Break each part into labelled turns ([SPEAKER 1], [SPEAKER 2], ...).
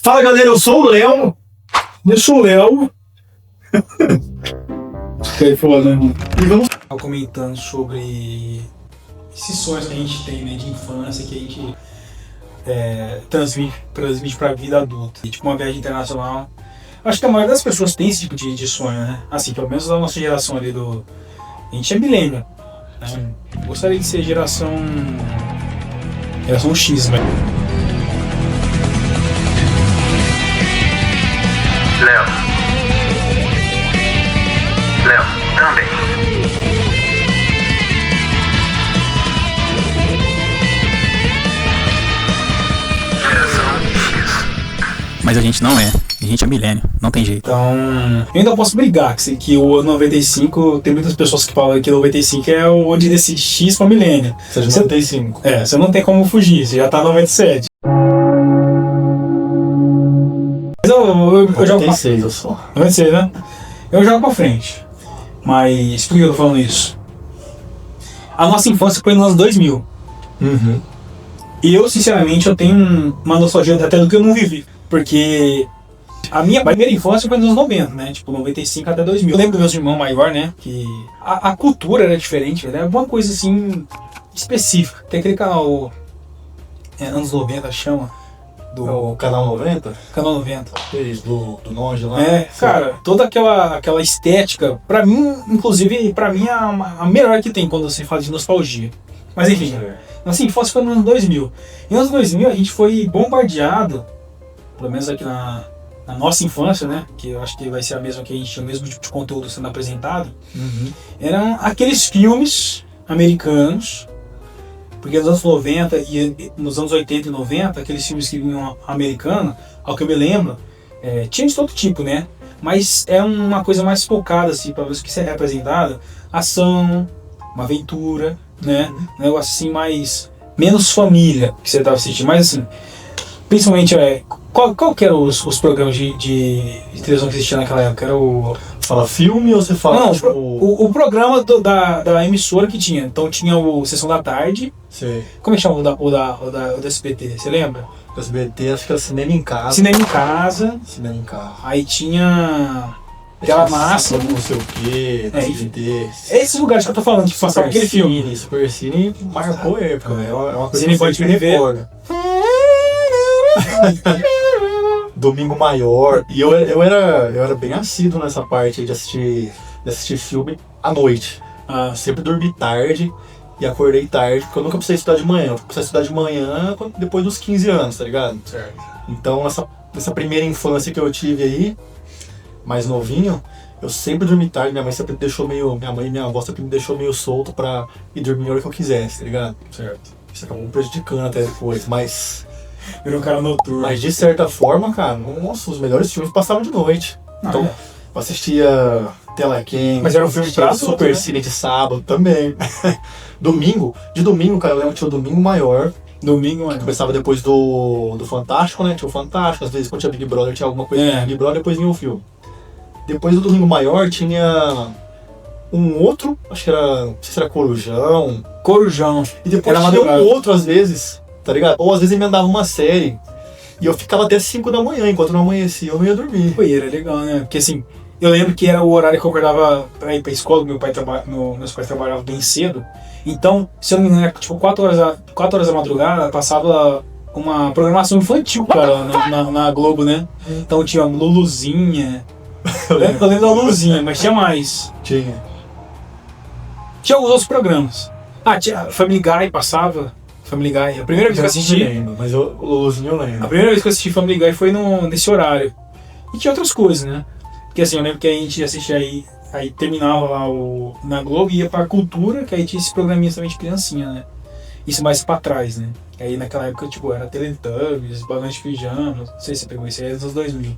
[SPEAKER 1] Fala galera, eu sou o Léo. Eu sou o Léo. Foi foda, né? E vamos comentando sobre esses sonhos que a gente tem, né, de infância, que a gente transmite pra vida adulta. E, tipo, uma viagem internacional. Acho que a maioria das pessoas tem esse tipo de sonho, né? Assim, pelo menos da nossa geração ali do... A gente é milênio, né? Gostaria de ser geração X, velho.
[SPEAKER 2] Léo também.
[SPEAKER 3] Mas a gente não é. A gente é milênio. Não tem jeito.
[SPEAKER 1] Então, eu ainda posso brigar que o ano 95, tem muitas pessoas que falam que o 95 é onde decide X pra milênio.
[SPEAKER 4] Seja 95.
[SPEAKER 1] Você não tem como fugir, você já tá no 97. Mas eu jogo
[SPEAKER 4] 96 eu sou.
[SPEAKER 1] 96, né? Eu jogo pra frente. Mas por que eu tô falando isso? A nossa infância foi nos anos 2000.
[SPEAKER 4] Uhum.
[SPEAKER 1] E eu, sinceramente, eu tenho uma nostalgia até do que eu não vivi. Porque a minha primeira infância foi nos anos 90, né? Tipo, 95 até 2000. Eu lembro dos meus irmãos maiores, né? Que a cultura era diferente, era uma coisa assim específica. Tem aquele canal anos 90, chama.
[SPEAKER 4] O Canal 90?
[SPEAKER 1] Canal 90.
[SPEAKER 4] Do Nonge lá.
[SPEAKER 1] Cara, toda aquela estética, pra mim, inclusive, pra mim é a melhor que tem quando você fala de nostalgia. Mas enfim, nossa infância foi nos anos 2000. E nos anos 2000 a gente foi bombardeado, pelo menos aqui na nossa infância, né? Que eu acho que vai ser a mesma que a gente tinha, o mesmo tipo de conteúdo sendo apresentado.
[SPEAKER 4] Uhum.
[SPEAKER 1] Eram aqueles filmes americanos. Porque nos anos 90 e nos anos 80 e 90, aqueles filmes que vinham americanos, ao que eu me lembro, tinha de todo tipo, né? Mas é uma coisa mais focada, assim, para ver o que você é representado. Ação, uma aventura, né? Um negócio assim mais... menos família que você estava assistindo. Mas assim, principalmente, qual que eram os programas de televisão que existiam naquela época? Era o...
[SPEAKER 4] Fala filme ou você fala...
[SPEAKER 1] Não,
[SPEAKER 4] tipo...
[SPEAKER 1] o programa da emissora que tinha. Então tinha o Sessão da Tarde.
[SPEAKER 4] Sei.
[SPEAKER 1] Como é que chama o da SBT? Você lembra?
[SPEAKER 4] SBT, acho que era Cinema em Casa.
[SPEAKER 1] Cinema em Casa.
[SPEAKER 4] Cinema em Casa.
[SPEAKER 1] Aí tinha... Aquela massa.
[SPEAKER 4] Não sei o que, SBT.
[SPEAKER 1] Esses lugares que eu tô falando, que passava aquele filme.
[SPEAKER 4] Super Cine marcou época, velho. É uma coisa
[SPEAKER 1] Cine pode me ver.
[SPEAKER 4] Domingo Maior. E eu era bem assíduo nessa parte aí de assistir filme à noite. Sempre dormi tarde e acordei tarde, porque eu nunca precisei estudar de manhã. Eu precisei estudar de manhã depois dos 15 anos, tá ligado?
[SPEAKER 1] Certo.
[SPEAKER 4] Então, nessa primeira infância que eu tive aí, mais novinho, eu sempre dormi tarde. Minha mãe sempre me deixou minha mãe e minha avó sempre me deixou meio solto pra ir dormir a hora que eu quisesse, tá ligado?
[SPEAKER 1] Certo.
[SPEAKER 4] Isso acabou me prejudicando até depois, mas...
[SPEAKER 1] Virou um cara noturno.
[SPEAKER 4] Mas de certa forma, cara, nossa, os melhores filmes passavam de noite. Então, eu assistia Telequem,
[SPEAKER 1] mas era um filme pra
[SPEAKER 4] Super
[SPEAKER 1] né?
[SPEAKER 4] Cine de sábado também. De domingo, cara, eu lembro que tinha o Domingo Maior.
[SPEAKER 1] Domingo, mano.
[SPEAKER 4] Começava depois do Fantástico, né? Tinha o Fantástico, às vezes quando tinha Big Brother tinha alguma coisa de Big Brother, depois vinha o filme. Depois do Domingo Maior tinha um outro, acho que era, não sei se era Corujão. E depois tinha um outro às vezes, tá ligado? Ou às vezes emendava uma série e eu ficava até 5 da manhã, enquanto não amanhecia eu não ia dormir.
[SPEAKER 1] Pô, era legal, né? Porque assim, eu lembro que era o horário que eu acordava pra ir pra escola, meus pais trabalhavam bem cedo. Então, se eu não me engano, tipo 4 horas da madrugada, passava uma programação infantil, cara, na Globo, né? Então tinha a Luluzinha. Eu lembro da Luluzinha, mas tinha mais.
[SPEAKER 4] Tinha
[SPEAKER 1] alguns outros programas. Tinha Family Guy, passava. Family Guy. A primeira vez que eu assisti...
[SPEAKER 4] lembro, mas o Luluzinho eu lembro.
[SPEAKER 1] A primeira vez que eu assisti Family Guy foi nesse horário. E tinha outras coisas, né? Porque assim, eu lembro que a gente assistia aí terminava lá na Globo e ia pra Cultura, que aí tinha esse programinha também de criancinha, né? Isso mais pra trás, né? Aí naquela época, tipo, era Teletubbies, Balões de Pijama, não sei se você pegou isso aí, nos anos 2000.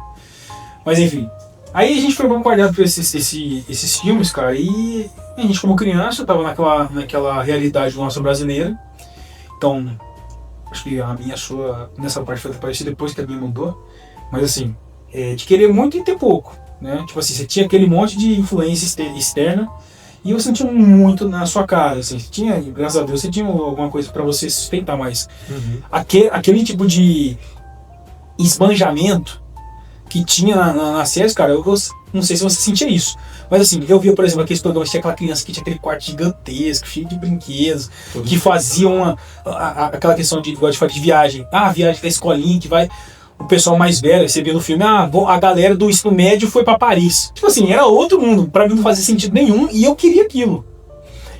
[SPEAKER 1] Mas enfim, aí a gente foi bombardeado por esses filmes, cara, e a gente como criança tava naquela realidade nossa brasileira. Então, acho que a minha sua, nessa parte foi parecida depois que a minha mudou. Mas assim, de querer muito e ter pouco, né? Tipo assim, você tinha aquele monte de influência externa e você não tinha muito na sua cara, assim. Você tinha, graças a Deus, você tinha alguma coisa pra você sustentar, mas aquele tipo de esbanjamento que tinha nas séries, cara, eu não sei se você sentia isso. Mas assim, eu via, por exemplo, aqueles programas, tinha aquela criança que tinha aquele quarto gigantesco, cheio de brinquedos, que fazia aquela questão de viagem. A viagem da escolinha que vai... O pessoal mais velho, você via no filme, a galera do ensino médio foi pra Paris. Tipo assim, era outro mundo. Pra mim não fazia sentido nenhum e eu queria aquilo.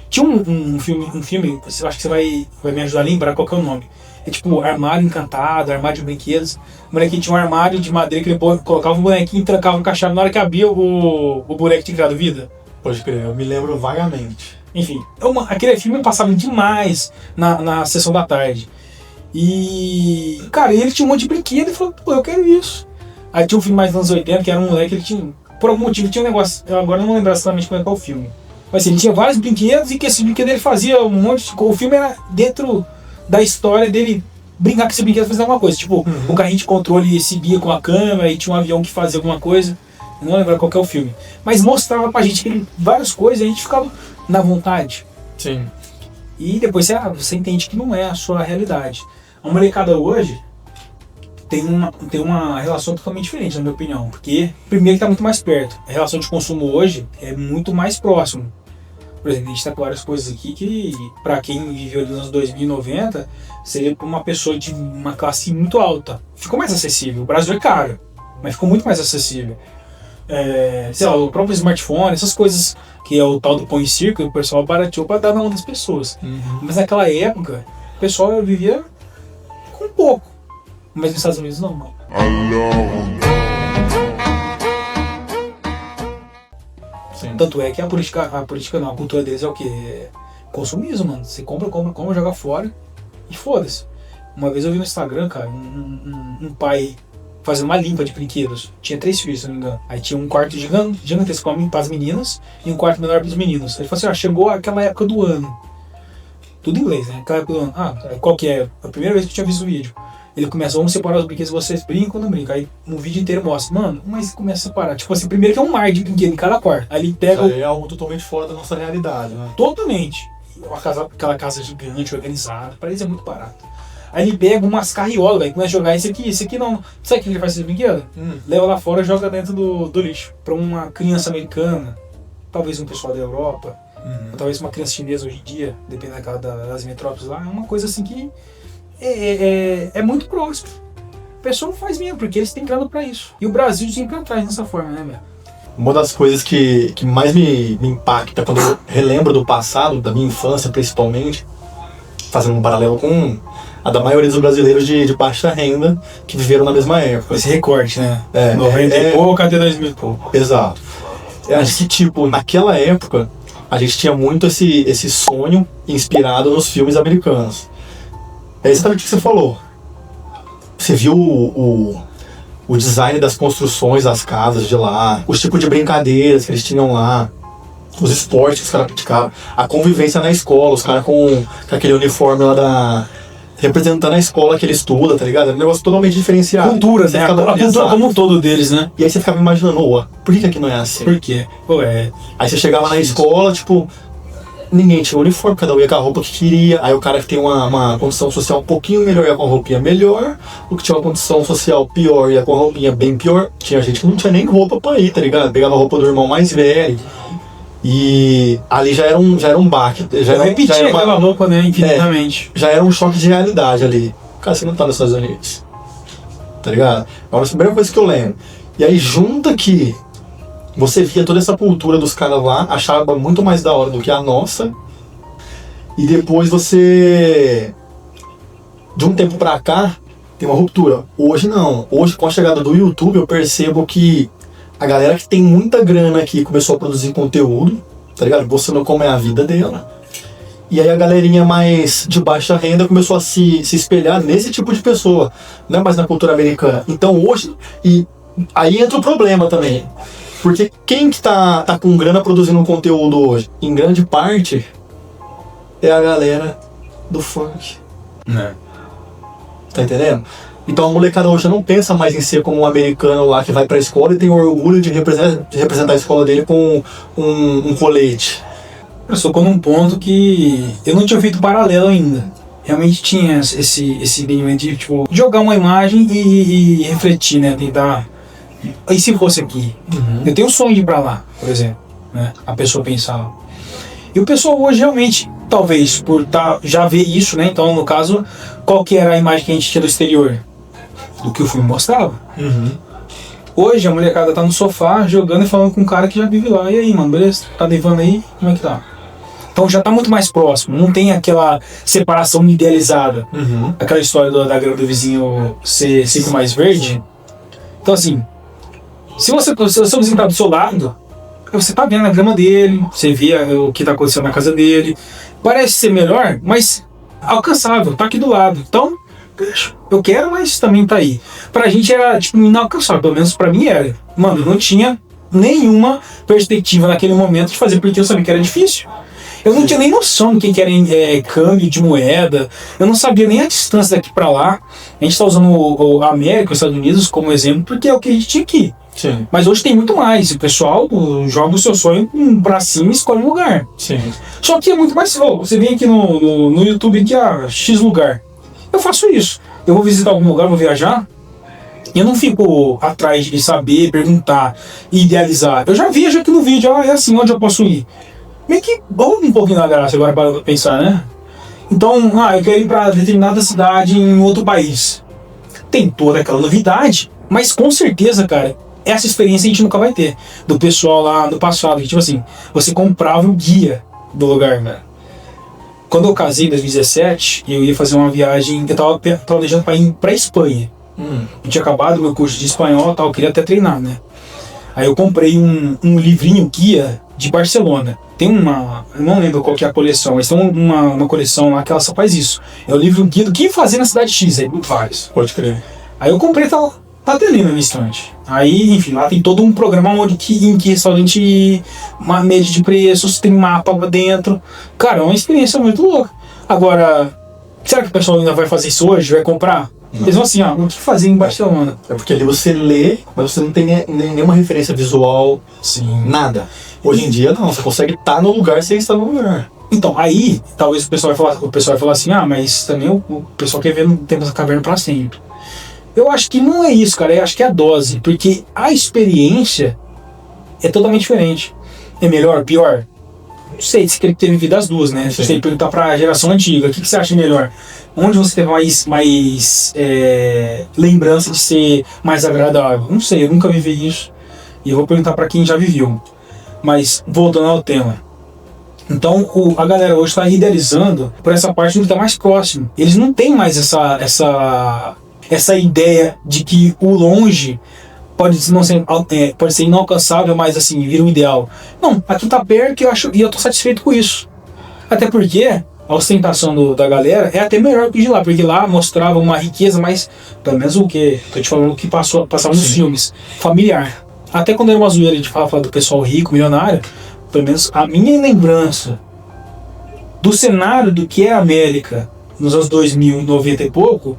[SPEAKER 1] Tinha um filme, eu acho que você vai me ajudar a lembrar qual que é o nome. É tipo Armário Encantado, Armário de Brinquedos. O molequinho tinha um armário de madeira que ele colocava um bonequinho e trancava no caixão. Na hora que abria, o boneco tinha criado vida.
[SPEAKER 4] Pode crer, eu me lembro vagamente.
[SPEAKER 1] Enfim, aquele filme passava demais na sessão da tarde. E, cara, ele tinha um monte de brinquedo e falou, pô, eu quero isso. Aí tinha um filme mais dos anos 80, que era um moleque, ele tinha, por algum motivo, tinha um negócio, eu agora não vou lembrar exatamente como é que é o filme. Mas assim, ele tinha vários brinquedos e que esse brinquedo ele fazia um monte de... O filme era dentro da história dele brincar com esse brinquedo e fazer alguma coisa. Tipo, o carrinho de controle subia com a câmera e tinha um avião que fazia alguma coisa. Eu não vou lembrar qual que é o filme. Mas mostrava pra gente várias coisas e a gente ficava na vontade.
[SPEAKER 4] Sim.
[SPEAKER 1] E depois você entende que não é a sua realidade. A molecada hoje tem uma relação totalmente diferente, na minha opinião. Porque, primeiro, que está muito mais perto. A relação de consumo hoje é muito mais próximo. Por exemplo, a gente está com várias coisas aqui que, para quem viveu nos anos 2090, seria para uma pessoa de uma classe muito alta. Ficou mais acessível. O Brasil é caro, mas ficou muito mais acessível. Sei lá, o próprio smartphone, essas coisas que é o tal do põe em círculo, o pessoal barateou para dar na mão das pessoas. Mas naquela época, o pessoal vivia com pouco. Mas nos Estados Unidos não.
[SPEAKER 4] Sim.
[SPEAKER 1] Tanto é que a política não, a cultura deles é o quê? Consumismo, mano. Você compra, joga fora e foda-se. Uma vez eu vi no Instagram, cara, um pai fazendo uma limpa de brinquedos. Tinha 3 filhos, se não me engano. Aí tinha um quarto gigantesco para as meninas e um quarto menor para os meninos. Ele falou assim, chegou aquela época do ano. Tudo em inglês, né? Aquela época do ano. Qual que é? A primeira vez que eu tinha visto o vídeo. Ele começa, vamos separar os brinquedos, vocês brincam ou não brincam. Aí no vídeo inteiro mostra, mano, mas começa a separar. Tipo assim, primeiro que é um mar de brinquedo em cada quarto. Aí ele pega.
[SPEAKER 4] Isso aí é algo totalmente fora da nossa realidade, né?
[SPEAKER 1] Totalmente. Aquela casa gigante, organizada, pra eles é muito barato. Aí ele pega umas carriolas, velho, começa a jogar esse aqui não. Sabe o que ele faz com esse brinquedo? Leva lá fora e joga dentro do lixo. Pra uma criança americana, talvez um pessoal da Europa, ou talvez uma criança chinesa hoje em dia, dependendo das metrópoles lá, é uma coisa assim que é muito próximo. O pessoal não faz mesmo, porque eles têm grana pra isso. E o Brasil sempre atrás dessa forma, né, velho?
[SPEAKER 4] Uma das coisas que mais me impacta quando eu relembro do passado, da minha infância principalmente, fazendo um paralelo com a da maioria dos brasileiros de baixa renda que viveram na mesma época.
[SPEAKER 1] Esse recorte, né? 90 e pouco até 2000 e pouco.
[SPEAKER 4] Exato. Eu acho que, tipo, naquela época, a gente tinha muito esse sonho inspirado nos filmes americanos. É exatamente o que você falou. Você viu o design das construções das casas de lá, os tipos de brincadeiras que eles tinham lá, os esportes que os caras praticavam, a convivência na escola, os caras com aquele uniforme lá representando a escola que ele estuda, tá ligado? É um negócio totalmente diferenciado.
[SPEAKER 1] Cultura, né? A cultura como um todo deles, né?
[SPEAKER 4] E aí você ficava imaginando, por que aqui não é assim?
[SPEAKER 1] Por quê?
[SPEAKER 4] Aí você chegava na escola, tipo, ninguém tinha uniforme, cada um ia com a roupa que queria. Aí o cara que tem uma condição social um pouquinho melhor ia com a roupinha melhor, o que tinha uma condição social pior ia com a roupinha bem pior. Tinha gente que não tinha nem roupa pra ir, tá ligado? Pegava a roupa do irmão mais velho. E ali já era um baque.
[SPEAKER 1] Repetia aquela roupa, né, infinitamente.
[SPEAKER 4] Já era um choque de realidade ali. Cara, você não tá nos Estados Unidos. Tá ligado? É uma das primeiras coisas que eu lembro. E aí junta que você via toda essa cultura dos caras lá, achava muito mais da hora do que a nossa. E depois você, de um tempo pra cá, tem uma ruptura. Hoje não. Hoje, com a chegada do YouTube, eu percebo que a galera que tem muita grana aqui começou a produzir conteúdo, tá ligado? Mostrando como é a vida dela. E aí a galerinha mais de baixa renda começou a se espelhar nesse tipo de pessoa, não é mais na cultura americana. Então hoje, e aí entra o problema também. Porque quem que tá com grana produzindo conteúdo hoje? Em grande parte, é a galera do funk. Tá entendendo? Então a molecada hoje não pensa mais em ser como um americano lá que vai pra escola e tem orgulho de representar a escola dele com um colete.
[SPEAKER 1] Eu sou num ponto que eu não tinha feito paralelo ainda realmente tinha esse elemento de, tipo, jogar uma imagem e refletir, né? Tentar. E se fosse aqui? Eu tenho um sonho de ir pra lá, por exemplo, né? A pessoa pensava. E o pessoal hoje realmente, talvez, por já ver isso, né? Então, no caso, qual que era a imagem que a gente tinha do exterior? Do que o filme mostrava. Hoje a molecada tá no sofá jogando e falando com um cara que já vive lá. E aí, mano, beleza? Tá levando aí? Como é que tá? Então já tá muito mais próximo. Não tem aquela separação idealizada. Aquela história da grama do vizinho ser sempre mais verde. Então assim, se o seu vizinho tá do seu lado, você tá vendo a grama dele, você vê o que tá acontecendo na casa dele. Parece ser melhor, mas alcançável, tá aqui do lado. Então, eu quero, mas também tá aí. Pra gente era, tipo, inalcançável, pelo menos pra mim era. Mano, eu não tinha nenhuma perspectiva naquele momento de fazer, porque eu sabia que era difícil. Eu não tinha nem noção do que era câmbio de moeda, eu não sabia nem a distância daqui pra lá. A gente tá usando a América, os Estados Unidos como exemplo, porque é o que a gente tinha aqui.
[SPEAKER 4] Sim.
[SPEAKER 1] Mas hoje tem muito mais. O pessoal joga o seu sonho pra cima e escolhe um lugar.
[SPEAKER 4] Sim.
[SPEAKER 1] Só que é muito mais. Você vem aqui no YouTube que X lugar. Eu faço isso. Eu vou visitar algum lugar, vou viajar. E eu não fico atrás de saber, perguntar, idealizar. Eu já vejo aqui no vídeo, é assim, onde eu posso ir. Meio que bom um pouquinho na graça agora para pensar, né? Então, eu quero ir para determinada cidade em outro país. Tem toda aquela novidade, mas com certeza, cara, essa experiência a gente nunca vai ter. Do pessoal lá do passado, que tipo assim, você comprava o guia do lugar, né? Quando eu casei em 2017, eu ia fazer uma viagem, eu tava planejando para ir pra Espanha. Eu tinha acabado meu curso de espanhol e tal, eu queria até treinar, né? Aí eu comprei um livrinho guia de Barcelona. Tem eu não lembro qual que é a coleção, mas tem uma coleção lá que ela só faz isso. É o livro guia do que fazer na cidade X, aí vários.
[SPEAKER 4] Pode crer.
[SPEAKER 1] Aí eu comprei, tá ali na minha estante. Aí, enfim, lá tem todo um programa em que restaurante, uma média de preços, tem mapa lá dentro. Cara, é uma experiência muito louca. Agora, será que o pessoal ainda vai fazer isso hoje? Vai comprar? Não. Eles vão assim, o que fazer em Barcelona?
[SPEAKER 4] É porque ali você lê, mas você não tem nenhuma referência visual,
[SPEAKER 1] Sim.
[SPEAKER 4] Nada. Hoje em dia não, você consegue estar no lugar sem estar no lugar.
[SPEAKER 1] Então, aí, talvez o pessoal vai falar assim, mas também o pessoal quer ver no tempo da caverna pra sempre. Eu acho que não é isso, cara, eu acho que é a dose, porque a experiência é totalmente diferente. É melhor, pior? Não sei, você tem que ter vivido as duas, né? Você tem que perguntar pra geração antiga, o que você acha melhor? Onde você teve mais lembrança de ser mais agradável? Não sei, eu nunca vivi isso. E eu vou perguntar pra quem já viveu. Mas, voltando ao tema. Então, a galera hoje está idealizando por essa parte do que está mais próximo. Eles não têm mais essa ideia de que o longe pode ser inalcançável, mas assim, vira um ideal. Não, aqui tá perto e eu tô satisfeito com isso. Até porque a ostentação da galera é até melhor que de lá, porque lá mostrava uma riqueza mais, pelo menos o que, tô te falando, o que passava nos filmes, familiar. Até quando era uma zoeira de falar do pessoal rico, milionário, pelo menos a minha lembrança do cenário do que é a América nos anos 2000, 90 e pouco,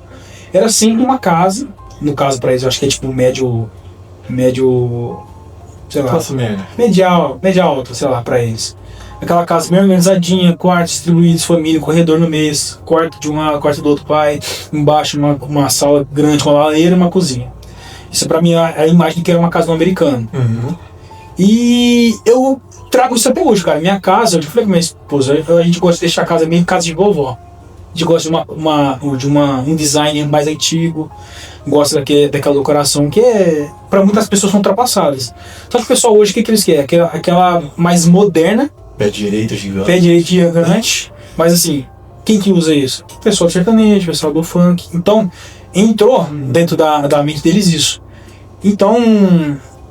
[SPEAKER 1] era sempre uma casa, no caso para eles, eu acho que é tipo médio, sei lá,
[SPEAKER 4] classe média.
[SPEAKER 1] Média alta, sei lá, para eles. Aquela casa bem organizadinha, quartos distribuídos, família, corredor no meio, quarto de um lado, quarto do outro pai, embaixo uma sala grande com uma lareira e uma cozinha. Isso pra mim é a imagem que era uma casa do americano. E eu trago isso até hoje, cara. Minha casa, eu falei com minha esposa, a gente gosta de deixar a casa meio casa de vovó. A gente gosta de um design mais antigo, gosta daquela decoração que pra muitas pessoas são ultrapassadas. Só que o pessoal hoje, o que eles querem? Aquela mais moderna.
[SPEAKER 4] Pé direito
[SPEAKER 1] gigante. Mas assim, quem que usa isso? O pessoal do sertanejo, o pessoal do funk. Então, entrou dentro da mente deles isso. Então,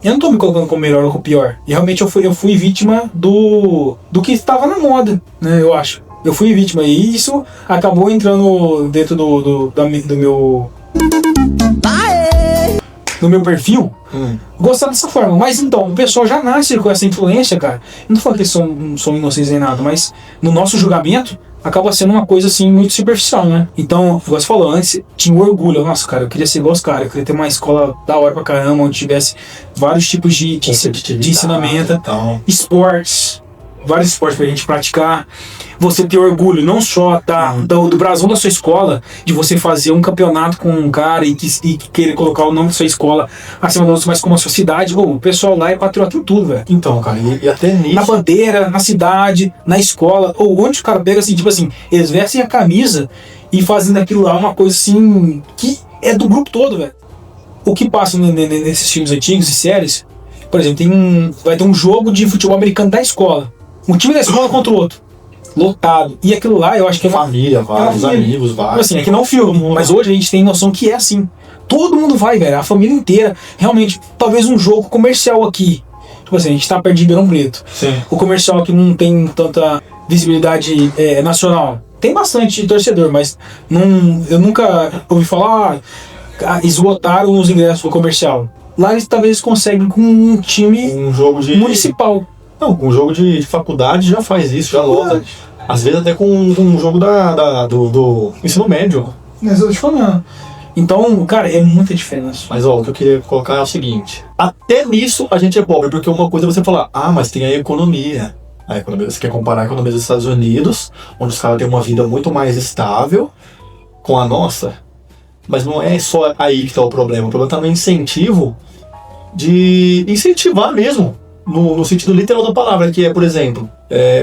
[SPEAKER 1] eu não tô me colocando como melhor ou como pior. E realmente eu fui vítima do que estava na moda, né, eu acho. Eu fui vítima e isso acabou entrando dentro do meu perfil, gostar dessa forma. Mas então, o pessoal já nasce com essa influência, cara. Eu não falo que eles são inocentes nem nada, mas no nosso julgamento acaba sendo uma coisa assim muito superficial, né? Então, como você falou antes, tinha um orgulho. Nossa, cara, eu queria ser igual os caras, eu queria ter uma escola da hora pra caramba, onde tivesse vários tipos de ensinamento, esportes, vários esportes pra gente praticar. você ter orgulho não só do brasão da sua escola, de você fazer um campeonato com um cara e querer colocar o nome da sua escola acima do outro, mas como a sua cidade, o pessoal lá é patriota em tudo, velho.
[SPEAKER 4] Então, cara, e até nisso...
[SPEAKER 1] Na bandeira, na cidade, na escola, ou onde o cara pega assim, tipo assim, eles vestem a camisa e fazem daquilo lá uma coisa assim, que é do grupo todo, velho. O que passa nesses filmes antigos e séries, por exemplo, vai ter um jogo de futebol americano da escola. Um time da escola contra o outro. Lotado. E aquilo lá, eu acho que é uma
[SPEAKER 4] família, vários amigos, vários.
[SPEAKER 1] Assim, é que não é um filme, mas hoje a gente tem noção que é assim. Todo mundo vai, velho. A família inteira. Realmente, talvez um jogo comercial aqui. Tipo assim, a gente tá perto de Ribeirão Preto.
[SPEAKER 4] Sim.
[SPEAKER 1] O comercial aqui não tem tanta visibilidade nacional. Tem bastante torcedor, mas eu nunca ouvi falar esgotaram os ingressos do comercial. Lá eles talvez conseguem com um time municipal.
[SPEAKER 4] Não, com um jogo de faculdade já faz isso, já lota. Às vezes até com um jogo do ensino médio.
[SPEAKER 1] Mas eu tô te falando. Então, cara, é muita diferença.
[SPEAKER 4] Mas ó, o que eu queria colocar é o seguinte. Até nisso a gente é pobre, porque uma coisa é você falar, mas tem a economia. A economia, você quer comparar a economia dos Estados Unidos, onde os caras têm uma vida muito mais estável, com a nossa. Mas não é só aí que está o problema. O problema está no incentivo de incentivar mesmo, no sentido literal da palavra, que é, por exemplo,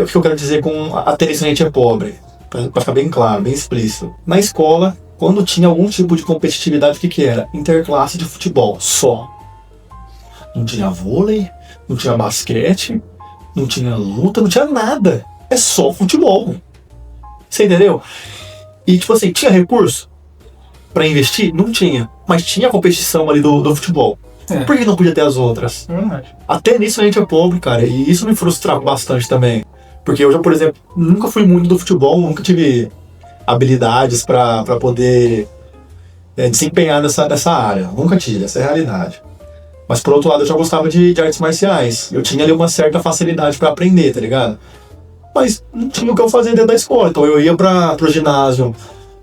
[SPEAKER 4] o que eu quero dizer com até nisso a gente é pobre, para ficar bem claro, bem explícito. Na escola, quando tinha algum tipo de competitividade, o que era? Interclasse de futebol, só. Não tinha vôlei, não tinha basquete, não tinha luta, não tinha nada. É só futebol. Você entendeu? E tipo assim, tinha recurso pra investir? Não tinha. Mas tinha a competição ali do futebol. Por que não podia ter as outras? Até nisso a gente é pobre, cara. E isso me frustra bastante também. Porque eu já, por exemplo, nunca fui muito do futebol, nunca tive habilidades pra poder desempenhar nessa área. Nunca tive, essa é a realidade. Mas por outro lado eu já gostava de artes marciais. Eu tinha ali uma certa facilidade pra aprender, tá ligado? Mas não tinha o que eu fazer dentro da escola. Então eu ia pro ginásio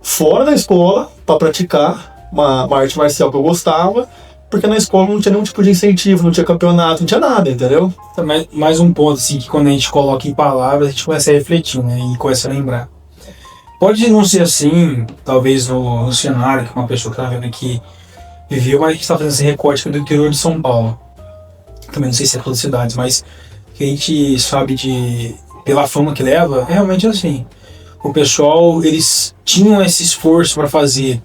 [SPEAKER 4] fora da escola pra praticar uma arte marcial que eu gostava, porque na escola não tinha nenhum tipo de incentivo, não tinha campeonato, não tinha nada, entendeu?
[SPEAKER 1] Mais um ponto, assim, que quando a gente coloca em palavras, a gente começa a refletir, né? E começa a lembrar. Pode não ser assim, talvez no cenário que uma pessoa que tá vendo aqui viveu, mas a gente tá fazendo esse recorte do interior de São Paulo. Também não sei se é todas as cidades, mas que a gente sabe pela fama que leva, é realmente assim. O pessoal, eles tinham esse esforço para fazer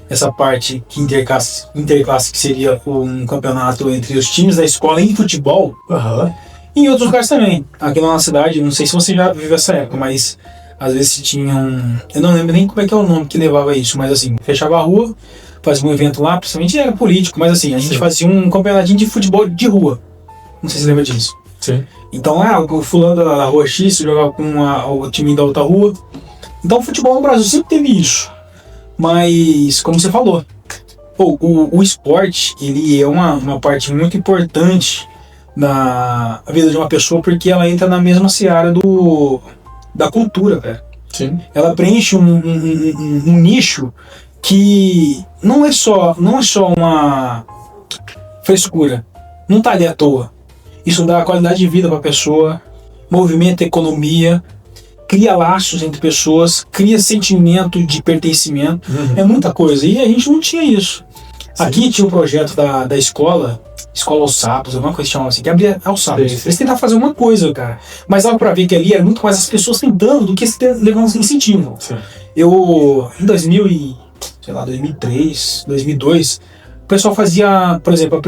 [SPEAKER 1] essa parte que interclasse, que seria um campeonato entre os times da escola em futebol. E em outros lugares também. Aqui na nossa cidade, não sei se você já viveu essa época, mas às vezes tinham... Eu não lembro nem como é que é o nome que levava isso, mas assim, fechava a rua, fazia um evento lá, principalmente era político, mas assim, a gente fazia um campeonatinho de futebol de rua. Não sei se você lembra disso.
[SPEAKER 4] Sim.
[SPEAKER 1] Então, o fulano da rua X jogava com o time da outra rua. Então, o futebol no Brasil sempre teve isso. Mas, como você falou, o esporte, ele é uma parte muito importante na vida de uma pessoa, porque ela entra na mesma seara da cultura, velho.
[SPEAKER 4] Sim.
[SPEAKER 1] Ela preenche um nicho que não é só uma frescura. Não tá ali à toa. Isso dá qualidade de vida pra pessoa, movimenta a economia, cria laços entre pessoas, cria sentimento de pertencimento. É muita coisa. E a gente não tinha isso. Sim. Aqui tinha um projeto da escola aos sapos, alguma coisa que chamava assim, que abria aos sapos. Eles tentavam fazer uma coisa, cara. Mas dava pra ver que ali era muito mais as pessoas tentando do que levando incentivo.
[SPEAKER 4] Sim.
[SPEAKER 1] Eu, em 2003, 2002... o pessoal fazia, por exemplo,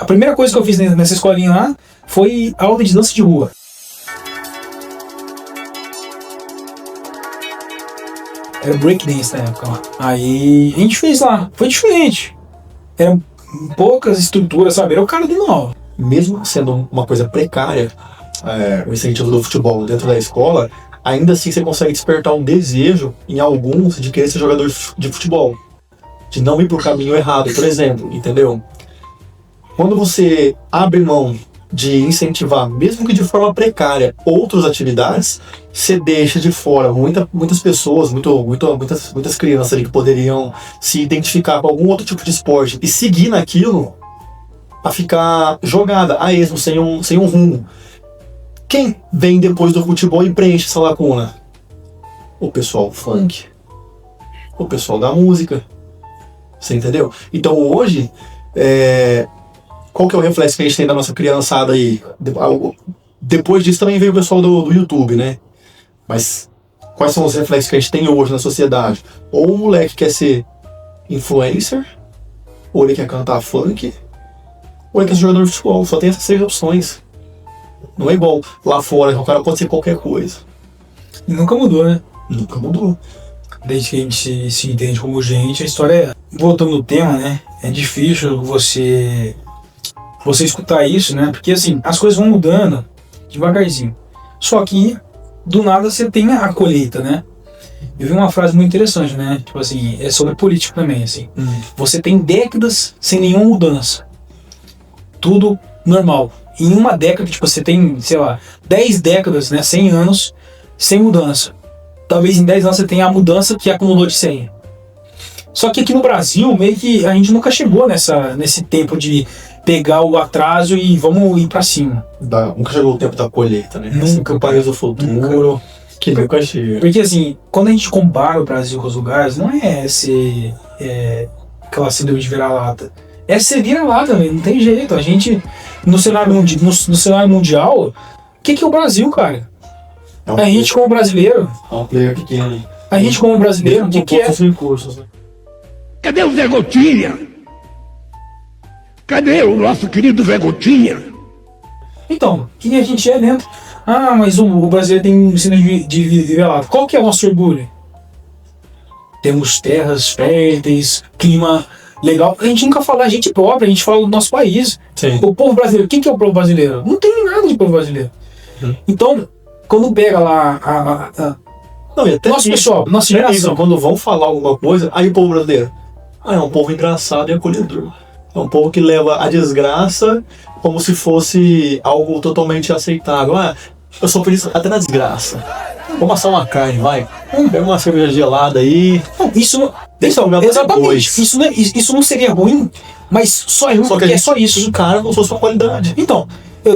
[SPEAKER 1] a primeira coisa que eu fiz nessa escolinha lá foi aula de dança de rua. Era breakdance na época lá. Aí a gente fez lá, foi diferente. Eram poucas estruturas, sabe? Era o cara dando aula.
[SPEAKER 4] Mesmo sendo uma coisa precária, o incentivo do futebol dentro da escola, ainda assim você consegue despertar um desejo em alguns de querer ser jogador de futebol. De não ir pro caminho errado, por exemplo, entendeu? Quando você abre mão de incentivar, mesmo que de forma precária, outras atividades, você deixa de fora muitas pessoas, muitas crianças ali que poderiam se identificar com algum outro tipo de esporte e seguir naquilo a ficar jogada a esmo, sem um rumo. Quem vem depois do futebol e preenche essa lacuna? o pessoal do funk, o pessoal da música. Você entendeu? Então hoje, qual que é o reflexo que a gente tem da nossa criançada aí? Depois disso também veio o pessoal do YouTube, né? Mas quais são os reflexos que a gente tem hoje na sociedade? Ou o moleque quer ser influencer, ou ele quer cantar funk, ou ele quer ser jogador de futebol. Só tem essas 6 opções. Não é igual lá fora, que o cara pode ser qualquer coisa.
[SPEAKER 1] E nunca mudou, né?
[SPEAKER 4] Nunca mudou.
[SPEAKER 1] Desde que a gente se entende como gente, a história é... Voltando no tema, né? É difícil você escutar isso, né? Porque assim, as coisas vão mudando devagarzinho. Só que, do nada, você tem a colheita, né? Eu vi uma frase muito interessante, né? Tipo assim, é sobre política também, assim. Você tem décadas sem nenhuma mudança. Tudo normal. Em uma década, tipo, você tem, sei lá, 10 décadas, né? 100 anos sem mudança. Talvez em 10 anos você tenha a mudança que acumulou de 100. Só que aqui no Brasil, meio que a gente nunca chegou nesse tempo de pegar o atraso e vamos ir pra cima.
[SPEAKER 4] Nunca chegou o tempo da colheita, né?
[SPEAKER 1] Nunca.
[SPEAKER 4] O país do futuro, que nunca chega.
[SPEAKER 1] Porque assim, quando a gente compara o Brasil com os lugares, não é ser aquela síndrome de vira-lata. É ser vira-lata, não tem jeito. A gente, no cenário mundial, o que é o Brasil, cara? A gente como brasileiro.
[SPEAKER 4] É um player pequeno.
[SPEAKER 1] A gente como brasileiro, o que é?
[SPEAKER 4] Recursos, né?
[SPEAKER 5] Cadê o Zé Gotinha? Cadê o nosso querido Zé Gotinha?
[SPEAKER 1] Então, quem a gente é dentro? Ah, mas o brasileiro tem síndrome de vira-lata. Qual que é o nosso orgulho? Temos terras férteis, clima legal. A gente nunca fala a gente própria, a gente fala do nosso país.
[SPEAKER 4] Sim.
[SPEAKER 1] O povo brasileiro, quem que é o povo brasileiro? Não tem nada de povo brasileiro. Então, quando pega lá
[SPEAKER 4] Não, e até
[SPEAKER 1] nosso pessoal, nossa
[SPEAKER 4] isso,
[SPEAKER 1] geração,
[SPEAKER 4] quando vão falar alguma coisa, aí o povo brasileiro, é um povo engraçado e acolhedor. É um povo que leva a desgraça como se fosse algo totalmente aceitável. Eu sou feliz até na desgraça. Vamos assar uma carne, vai. Pega uma cerveja gelada aí.
[SPEAKER 1] não, isso
[SPEAKER 4] Exatamente.
[SPEAKER 1] exatamente. Isso não seria ruim, mas só é ruim porque é só isso.
[SPEAKER 4] Cara, não fosse uma qualidade.
[SPEAKER 1] Então,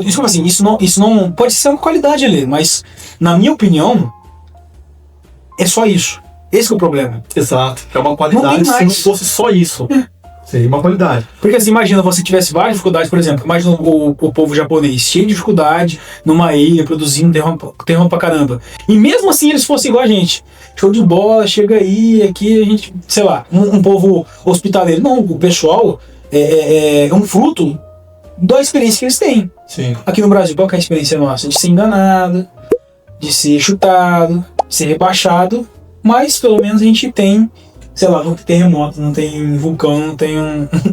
[SPEAKER 1] desculpa assim, isso não pode ser uma qualidade ali, mas na minha opinião é só isso. Esse que é o problema.
[SPEAKER 4] Exato. É uma
[SPEAKER 1] Não
[SPEAKER 4] qualidade
[SPEAKER 1] tem
[SPEAKER 4] se
[SPEAKER 1] mais.
[SPEAKER 4] não fosse só isso. Seria uma qualidade.
[SPEAKER 1] Porque assim, imagina você tivesse várias dificuldades, por exemplo, imagina o povo japonês cheio de dificuldade, numa ilha, produzindo terrão pra caramba. E mesmo assim eles fossem igual a gente. Show de bola, chega aí, aqui a gente, sei lá, um povo hospitaleiro. Não, o pessoal é um fruto da experiência que eles têm.
[SPEAKER 4] Sim.
[SPEAKER 1] Aqui no Brasil, qual que é a experiência nossa? De ser enganado, de ser chutado, de ser rebaixado, mas pelo menos a gente tem, sei lá, não tem terremoto, não tem vulcão, não tem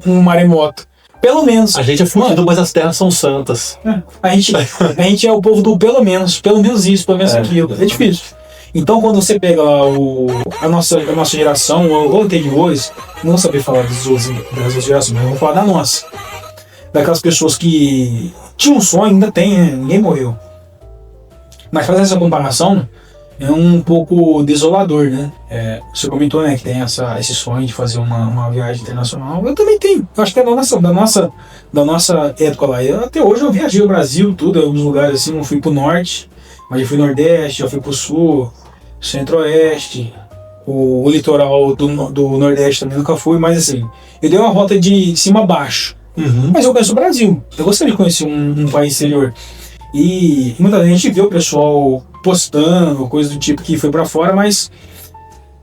[SPEAKER 1] um maremoto. Pelo menos.
[SPEAKER 4] A gente é fudido, mas as terras são santas.
[SPEAKER 1] A gente é o povo do pelo menos isso, pelo menos aquilo. É difícil. Então quando você pega lá a nossa geração, ou anteriores, não vou saber falar das outras gerações, mas eu vou falar da nossa. Daquelas pessoas que tinham um sonho, ainda tem, né? Ninguém morreu. Mas fazendo essa comparação, é um pouco desolador, né? Você comentou, né, que tem esse sonho de fazer uma viagem internacional. Eu também tenho. Eu acho que é da nossa época lá. Até hoje eu viajei o Brasil, tudo, alguns lugares assim. Eu fui pro norte, mas já fui Nordeste, já fui pro sul, Centro-Oeste, o litoral do Nordeste também nunca fui, mas assim, eu dei uma rota de cima a baixo. Mas eu conheço o Brasil. Eu gostaria de conhecer um país exterior. E muita gente vê o pessoal postando, coisa do tipo que foi pra fora, mas,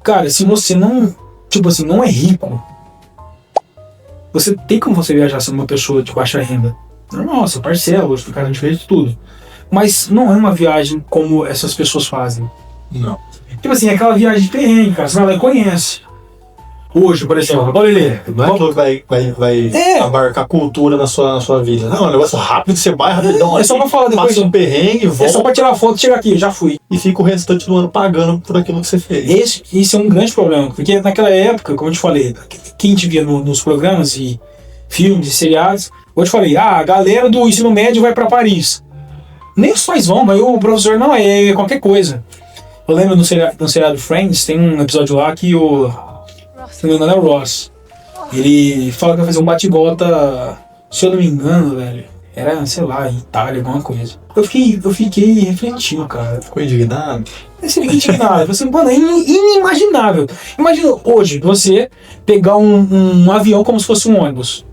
[SPEAKER 1] cara, se você não, tipo assim, não é rico, você tem como você viajar sendo uma pessoa de baixa renda. Normal, você parcela, hoje ficaram diferente tudo. Mas não é uma viagem como essas pessoas fazem.
[SPEAKER 4] Não.
[SPEAKER 1] Tipo assim, é aquela viagem de perrengue, cara, você vai lá e conhece. Hoje, por exemplo, olha ele.
[SPEAKER 4] Não é aquilo que vai abarcar cultura na sua vida. Não, é um negócio rápido, você vai rapidão.
[SPEAKER 1] É só pra falar depois.
[SPEAKER 4] Passa um perrengue, volta.
[SPEAKER 1] É só pra tirar a foto e chegar aqui, já fui.
[SPEAKER 4] E fica o restante do ano pagando por aquilo que você fez.
[SPEAKER 1] Isso é um grande problema, porque naquela época, como eu te falei, quem te via nos programas e filmes e seriados, eu te falei, a galera do ensino médio vai pra Paris. Nem os pais vão, mas o professor não, é qualquer coisa. Eu lembro no seriado Friends, tem um episódio lá que se não me engano é o Ross. Ele fala que vai fazer um bate-volta, se eu não me engano, velho, Era, sei lá, Itália, alguma coisa. Eu fiquei refletindo, cara.
[SPEAKER 4] Ficou indignado?
[SPEAKER 1] Eu fiquei indignado. Assim, mano, é inimaginável. Imagina hoje você pegar um avião como se fosse um ônibus.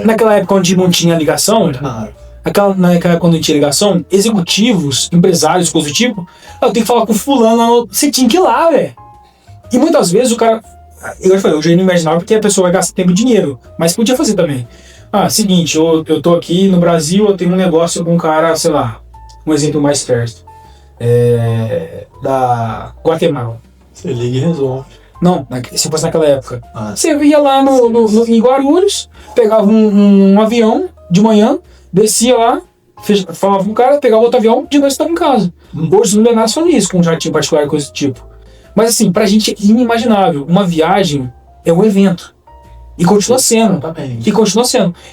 [SPEAKER 1] Naquela época onde não tinha ligação, naquela época quando não tinha ligação, executivos, empresários, coisa do tipo, eu tenho que falar com fulano, você tinha que ir lá, velho. E muitas vezes o cara, eu falei, eu já não imaginava porque a pessoa vai gastar tempo e dinheiro, mas podia fazer também. Seguinte, eu tô aqui no Brasil, eu tenho um negócio com um cara, sei lá, um exemplo mais perto, da Guatemala.
[SPEAKER 4] Você liga e resolve.
[SPEAKER 1] Não, se fosse naquela época. Você ia lá em Guarulhos, pegava um avião de manhã, descia lá, falava com o cara, pegava outro avião, de noite estava em casa. Hoje os milionários são isso, com um jatinho particular, coisa do tipo. Mas assim, pra gente é inimaginável. Uma viagem é um evento. E continua sendo.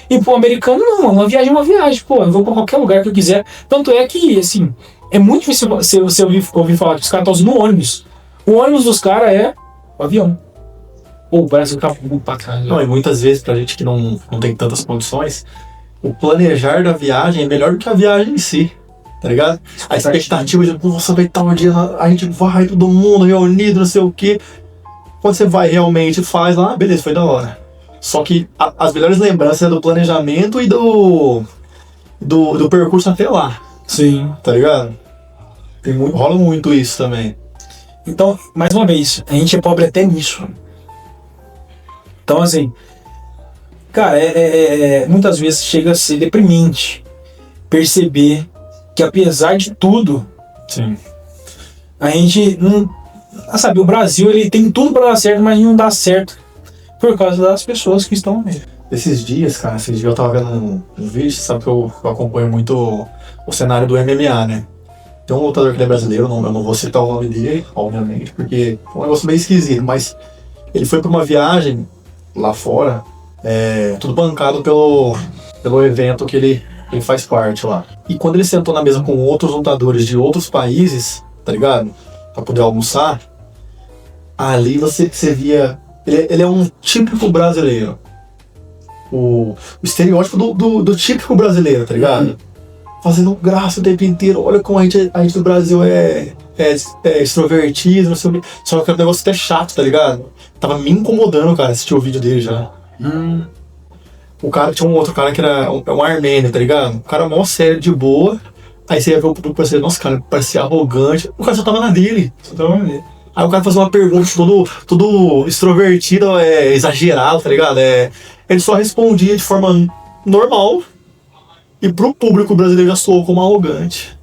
[SPEAKER 1] E pro americano não, mano. Uma viagem é uma viagem. Pô, eu vou pra qualquer lugar que eu quiser. Tanto é que, assim, é muito difícil você ouvir falar que os caras estão usando o ônibus. O ônibus dos caras é o avião. Ou parece que tá muito pra trás.
[SPEAKER 4] Não, e muitas vezes pra gente que não tem tantas condições, o planejar da viagem é melhor do que a viagem em si. Tá ligado? A expectativa de, você vai estar um dia, a gente vai, todo mundo reunido, não sei o quê. Quando você vai realmente faz lá, beleza, foi da hora. Só que as melhores lembranças é do planejamento e do percurso até lá.
[SPEAKER 1] Sim.
[SPEAKER 4] Tá ligado? Rola muito isso também.
[SPEAKER 1] Então, mais uma vez, a gente é pobre até nisso. Então, assim, cara, muitas vezes chega a ser deprimente perceber que, apesar de tudo,
[SPEAKER 4] sim,
[SPEAKER 1] a gente não... Sabe, o Brasil, ele tem tudo pra dar certo, mas não dá certo por causa das pessoas que estão nele.
[SPEAKER 4] Esses dias eu tava vendo um vídeo, sabe que eu acompanho muito o cenário do MMA, né? Tem um lutador que ele é brasileiro, eu não vou citar o nome dele, obviamente, porque foi um negócio meio esquisito, mas ele foi pra uma viagem lá fora, tudo bancado pelo evento que ele faz parte lá. E quando ele sentou na mesa com outros lutadores de outros países, tá ligado? Pra poder almoçar, ali você via... Ele é um típico brasileiro. O estereótipo do típico brasileiro, tá ligado? Fazendo graça o tempo inteiro. Olha como a gente do Brasil é extrovertido, não sei o que. Só que é um negócio até chato, tá ligado? Tava me incomodando, cara, assistir o vídeo dele já. O cara, tinha um outro cara que era um armênio, tá ligado? O cara mó sério, de boa. Aí você ia ver o público e pensava, nossa, cara, parecia arrogante. O cara só tava na dele. Aí o cara fazia uma pergunta todo extrovertido, exagerado, tá ligado? Ele só respondia de forma normal. E pro público brasileiro já soou como arrogante.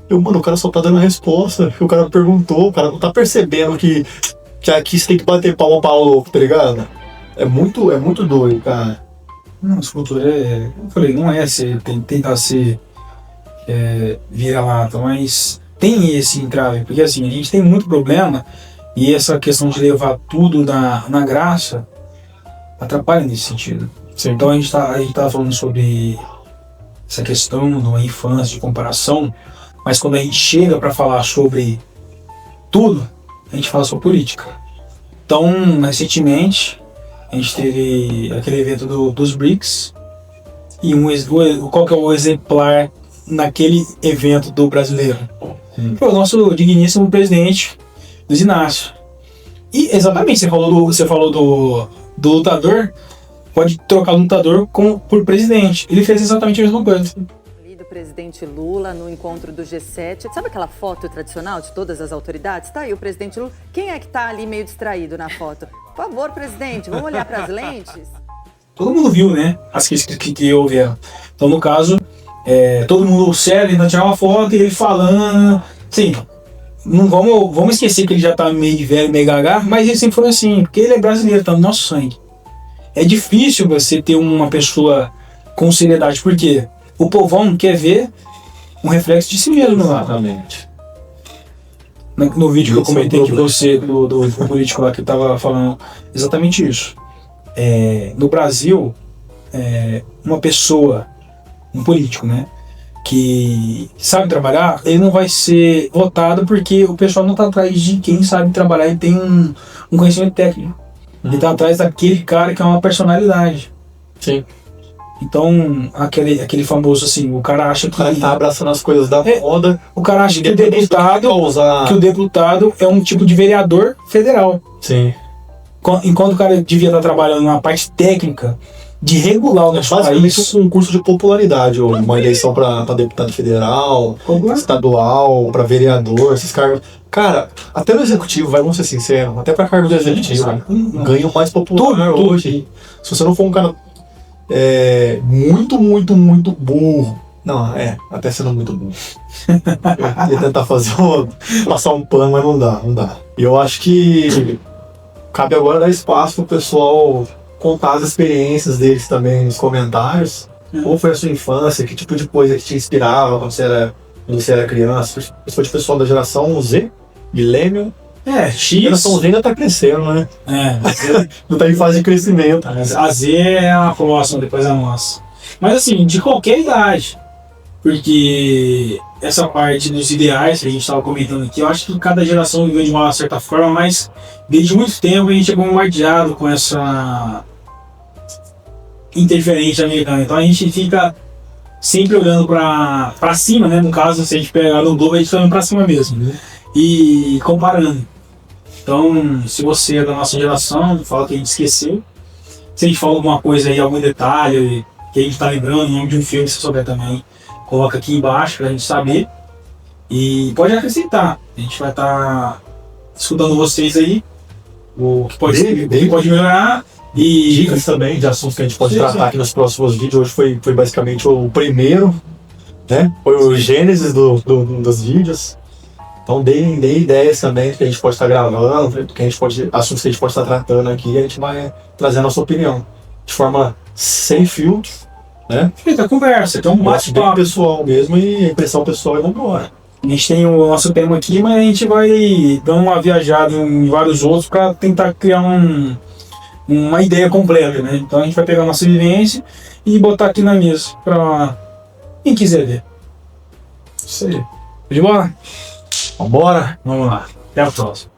[SPEAKER 4] Mano, o cara só tá dando a resposta que o cara perguntou. O cara não tá percebendo que aqui você tem que bater palma pra louco, tá ligado? É muito doido, cara.
[SPEAKER 1] Não, escuta, eu falei, não é tentar ser vira-lata, mas tem esse entrave, porque assim, a gente tem muito problema e essa questão de levar tudo na graça atrapalha nesse sentido.
[SPEAKER 4] Sim.
[SPEAKER 1] Então a gente tá falando sobre essa questão da infância, de comparação, mas quando a gente chega para falar sobre tudo, a gente fala sobre política. Então, recentemente, a gente teve aquele evento dos BRICS e qual que é o exemplar naquele evento do brasileiro? Foi o nosso digníssimo presidente, Luiz Inácio. E exatamente, você falou do lutador, pode trocar o lutador por presidente. Ele fez exatamente a mesma coisa.
[SPEAKER 6] Do presidente Lula no encontro do G7. Sabe aquela foto tradicional de todas as autoridades? Tá aí o presidente Lula. Quem é que tá ali meio distraído na foto? Por favor, presidente, vamos olhar para as lentes?
[SPEAKER 1] Todo mundo viu, né? As que houveram. Então, no caso, todo mundo sério, ainda tirar uma foto e ele falando. Sim, não vamos esquecer que ele já tá meio velho, meio gaga, mas ele sempre foi assim, porque ele é brasileiro, tá no nosso sangue. É difícil você ter uma pessoa com seriedade, porque o povão quer ver um reflexo de si mesmo lá.
[SPEAKER 4] Exatamente.
[SPEAKER 1] No vídeo que eu comentei que você, do político lá que eu tava falando exatamente isso. No Brasil, uma pessoa, um político, né, que sabe trabalhar, ele não vai ser votado porque o pessoal não tá atrás de quem sabe trabalhar e tem um conhecimento técnico. Ele tá atrás daquele cara que é uma personalidade.
[SPEAKER 4] Sim.
[SPEAKER 1] Então, aquele famoso assim, o cara acha que...
[SPEAKER 4] O cara que tá abraçando as coisas da moda.
[SPEAKER 1] O cara acha que o
[SPEAKER 4] que
[SPEAKER 1] deputado é um tipo de vereador federal.
[SPEAKER 4] Sim.
[SPEAKER 1] Enquanto o cara devia estar trabalhando na parte técnica de regular o nosso
[SPEAKER 4] basicamente
[SPEAKER 1] país.
[SPEAKER 4] um concurso de popularidade, ou uma eleição para deputado federal, estadual, para vereador, esses cargos. Cara, até no executivo, vamos ser sinceros, até para cargo do executivo, ganha o mais popular hoje. Se você não for um cara muito, muito, muito burro, não, até sendo muito burro. Eu ia tentar passar um pano, mas não dá. E eu acho que cabe agora dar espaço pro pessoal contar as experiências deles também nos comentários. Como foi a sua infância, que tipo de coisa que te inspirava quando você era criança, principalmente o pessoal da geração Z, Millennium.
[SPEAKER 1] X.
[SPEAKER 4] A geração Z ainda tá crescendo, né? Não tá em fase de crescimento.
[SPEAKER 1] A Z é a próxima, depois a nossa. Mas assim, de qualquer idade. Porque essa parte dos ideais que a gente estava comentando aqui, eu acho que cada geração vive de uma certa forma, mas desde muito tempo a gente é bombardeado com essa interferência americana. Então a gente fica sempre olhando para cima, né? No caso, se a gente pegar no globo, a gente tá olhando para cima mesmo. E comparando. Então, se você é da nossa geração, fala que a gente esqueceu. Se a gente fala alguma coisa aí, algum detalhe que a gente tá lembrando, o nome de um filme, se souber também, coloca aqui embaixo pra gente saber. E pode acrescentar. A gente vai estar escutando vocês aí. O que pode melhorar. E
[SPEAKER 4] dicas também de assuntos que a gente pode tratar aqui nos próximos vídeos. Hoje foi basicamente o primeiro, né? Foi o gênesis dos vídeos. Então deem ideias também que a gente pode estar gravando, assuntos que a gente pode estar tratando aqui, e a gente vai trazer a nossa opinião. De forma sem filtro, né?
[SPEAKER 1] Feita conversa, então um
[SPEAKER 4] bate-papo pessoal mesmo e impressão pessoal e vamos embora.
[SPEAKER 1] A gente tem o nosso tema aqui, mas a gente vai dar uma viajada em vários outros para tentar criar uma ideia completa, né? Então a gente vai pegar a nossa vivência e botar aqui na mesa para quem quiser ver.
[SPEAKER 4] Isso aí.
[SPEAKER 1] De bola?
[SPEAKER 4] Vambora?
[SPEAKER 1] Vamos lá. Até a próxima.